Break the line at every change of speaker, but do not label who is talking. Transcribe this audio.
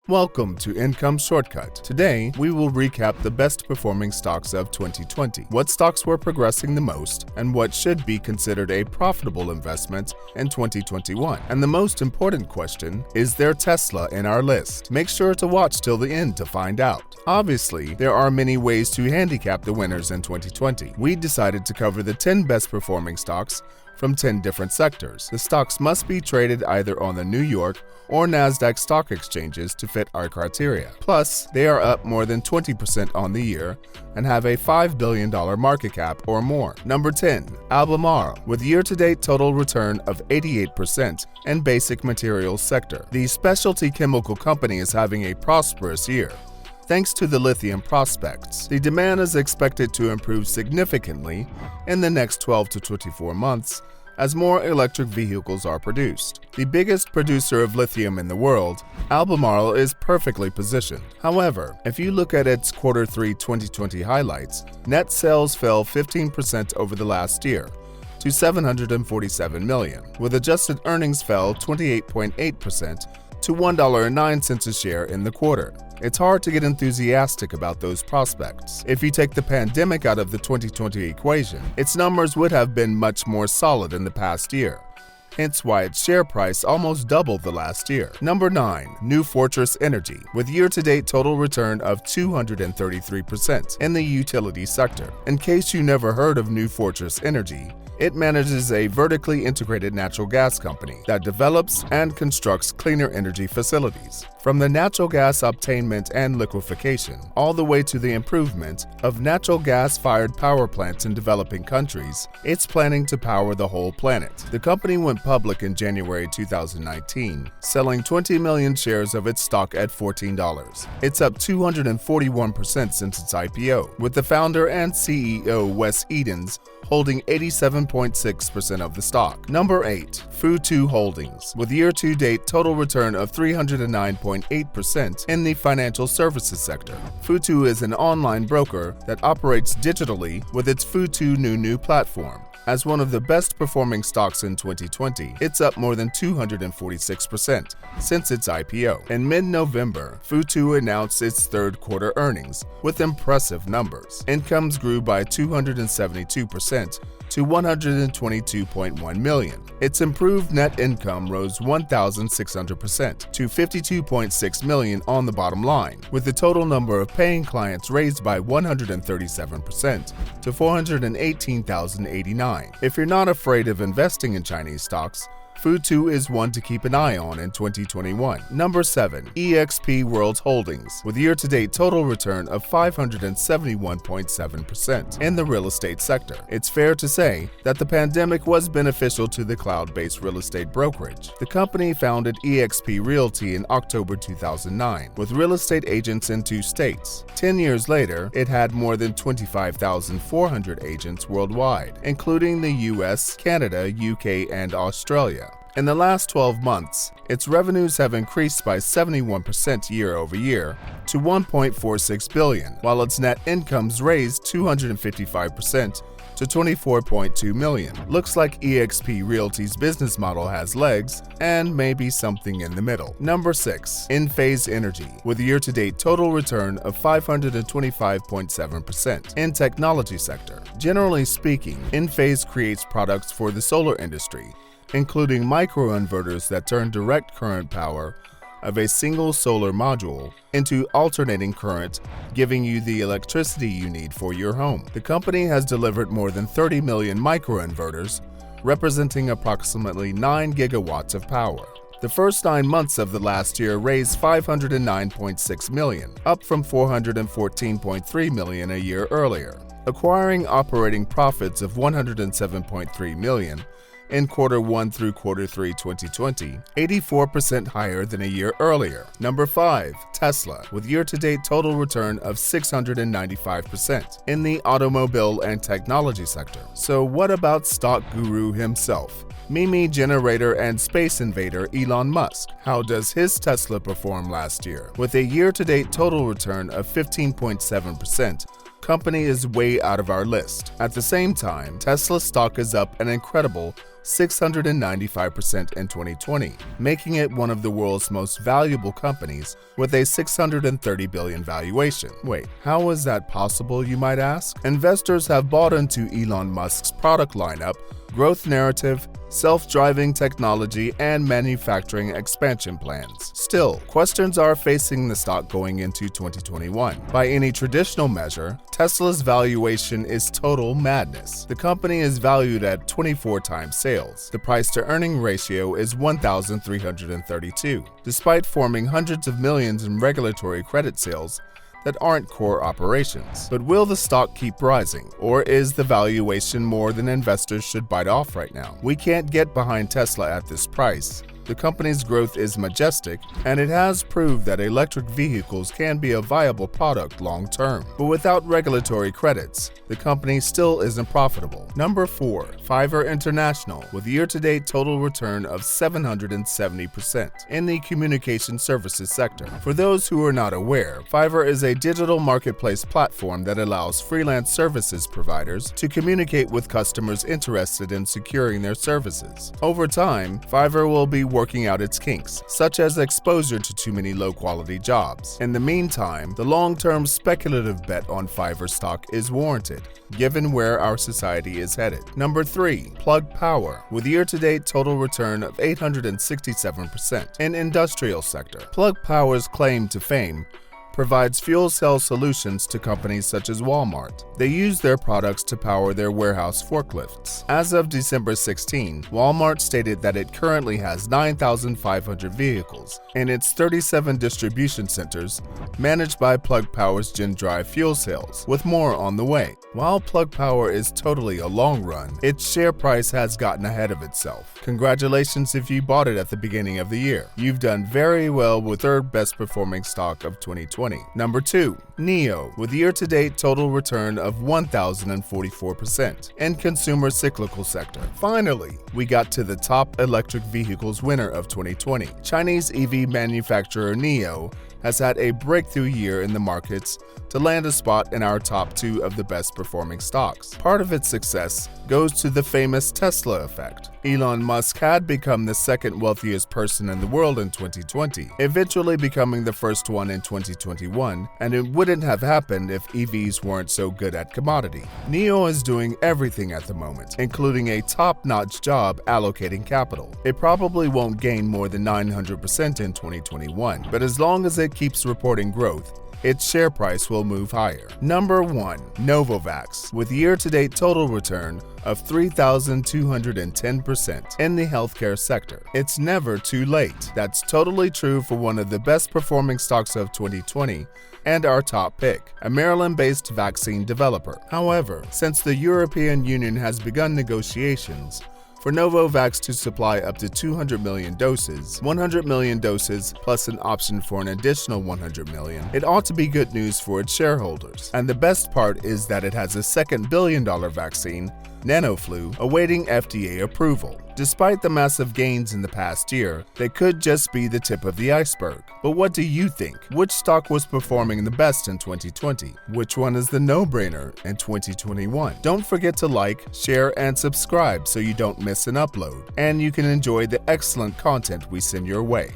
Welcome to Income Shortcut. Today, we will recap the best performing stocks of 2020, what stocks were progressing the most, and what should be considered a profitable investment in 2021. And the most important question, is there Tesla in our list? Make sure to watch till the end to find out. Obviously, there are many ways to handicap the winners in 2020. We decided to cover the 10 best performing stocks from 10 different sectors. The stocks must be traded either on the New York or NASDAQ stock exchanges to fit our criteria. Plus, they are up more than 20% on the year and have a $5 billion market cap or more. Number 10. AlbumR, with year-to-date total return of 88% in basic materials sector. The specialty chemical company is having a prosperous year. Thanks to the lithium prospects, the demand is expected to improve significantly in the next 12 to 24 months as more electric vehicles are produced. The biggest producer of lithium in the world, AlbumR is perfectly positioned. However, if you look at its Q3 2020 highlights, net sales fell 15% over the last year to $747 million, with adjusted earnings fell 28.8% to $1.09 a share in the quarter. It's hard to get enthusiastic about those prospects. If you take the pandemic out of the 2020 equation, its numbers would have been much more solid in the past year. Hence why its share price almost doubled the last year. Number 9. New Fortress Energy, with year-to-date total return of 233% in the utility sector. In case you never heard of New Fortress Energy, it manages a vertically integrated natural gas company that develops and constructs cleaner energy facilities. From the natural gas obtainment and liquefaction, all the way to the improvement of natural gas-fired power plants in developing countries, it's planning to power the whole planet. The company went public in January 2019, selling 20 million shares of its stock at $14. It's up 241% since its IPO, with the founder and CEO Wes Edens holding 87.6% of the stock. Number 8. Futu Holdings, with year-to-date total return of 309.8% in the financial services sector. Futu is an online broker that operates digitally with its Futu Nunu platform. As one of the best performing stocks in 2020, it's up more than 246% since its IPO. In mid-November, Futu announced its third quarter earnings with impressive numbers. Incomes grew by 272% to $122.1 million. Its improved net income rose 1,600% to $52.6 million on the bottom line, with the total number of paying clients raised by 137% to 418,089. If you're not afraid of investing in Chinese stocks, Futu is one to keep an eye on in 2021. Number 7. Exp World Holdings, with year-to-date total return of 571.7% in the real estate sector. It's fair to say that the pandemic was beneficial to the cloud-based real estate brokerage. The company founded Exp Realty in October 2009, with real estate agents in 2 states. 10 years later, it had more than 25,400 agents worldwide, including the US, Canada, UK, and Australia. In the last 12 months, its revenues have increased by 71% year-over-year to $1.46 billion, while its net incomes raised 255% to $24.2 million. Looks like Exp Realty's business model has legs and maybe something in the middle. Number 6. Enphase Energy, with year-to-date total return of 525.7% in technology sector. Generally speaking, Enphase creates products for the solar industry, including microinverters that turn direct current power of a single solar module into alternating current, giving you the electricity you need for your home. The company has delivered more than 30 million microinverters, representing approximately 9 gigawatts of power. The first 9 months of the last year raised $509.6 million, up from $414.3 million a year earlier, acquiring operating profits of $107.3 million in Q1 through Q3 2020, 84% higher than a year earlier. Number 5. Tesla, with year-to-date total return of 695% in the automobile and technology sector. So what about stock guru himself, meme generator and space invader Elon Musk? How does his Tesla perform last year? With a year-to-date total return of 15.7%, company is way out of our list. At the same time, Tesla stock is up an incredible 695% in 2020, making it one of the world's most valuable companies with a $630 billion valuation. Wait, how is that possible, you might ask? Investors have bought into Elon Musk's product lineup, growth narrative, self-driving technology, and manufacturing expansion plans. Still, questions are facing the stock going into 2021. By any traditional measure, Tesla's valuation is total madness. The company is valued at 24 times sales. The price-to-earning ratio is 1,332, despite forming hundreds of millions in regulatory credit sales that aren't core operations. But will the stock keep rising, or is the valuation more than investors should bite off right now? We can't get behind Tesla at this price. The company's growth is majestic, and it has proved that electric vehicles can be a viable product long-term. But without regulatory credits, the company still isn't profitable. Number 4. Fiverr International, with year-to-date total return of 770% in the communication services sector. For those who are not aware, Fiverr is a digital marketplace platform that allows freelance services providers to communicate with customers interested in securing their services. Over time, Fiverr will be working out its kinks, such as exposure to too many low-quality jobs. In the meantime, the long-term speculative bet on Fiverr stock is warranted, given where our society is headed. Number 3. Plug Power, with year-to-date total return of 867% in industrial sector. Plug Power's claim to fame provides fuel cell solutions to companies such as Walmart. They use their products to power their warehouse forklifts. As of December 16, Walmart stated that it currently has 9,500 vehicles in its 37 distribution centers managed by Plug Power's GenDrive fuel cells, with more on the way. While Plug Power is totally a long run, its share price has gotten ahead of itself. Congratulations if you bought it at the beginning of the year. You've done very well with third best performing stock of 2020. Number 2. NIO, with year-to-date total return of 1,044% in consumer cyclical sector. Finally, we got to the top electric vehicles winner of 2020. Chinese EV manufacturer NIO has had a breakthrough year in the markets to land a spot in our top 2 of the best performing stocks. Part of its success goes to the famous Tesla effect. Elon Musk had become the second wealthiest person in the world in 2020, eventually becoming the first one in 2021, and it wouldn't have happened if EVs weren't so good at commodity. NIO is doing everything at the moment, including a top-notch job allocating capital. It probably won't gain more than 900% in 2021, but as long as it keeps reporting growth, its share price will move higher. Number 1. Novovax, with year-to-date total return of 3,210% in the healthcare sector. It's never too late. That's totally true for one of the best performing stocks of 2020 and our top pick, a Maryland-based vaccine developer. However, since the European Union has begun negotiations for Novovax to supply up to 200 million doses, 100 million doses plus an option for an additional 100 million, it ought to be good news for its shareholders. And the best part is that it has a second billion-dollar vaccine, NanoFlu, awaiting FDA approval. Despite the massive gains in the past year, they could just be the tip of the iceberg. But what do you think? Which stock was performing the best in 2020? Which one is the no-brainer in 2021? Don't forget to like, share, and subscribe so you don't miss an upload, and you can enjoy the excellent content we send your way.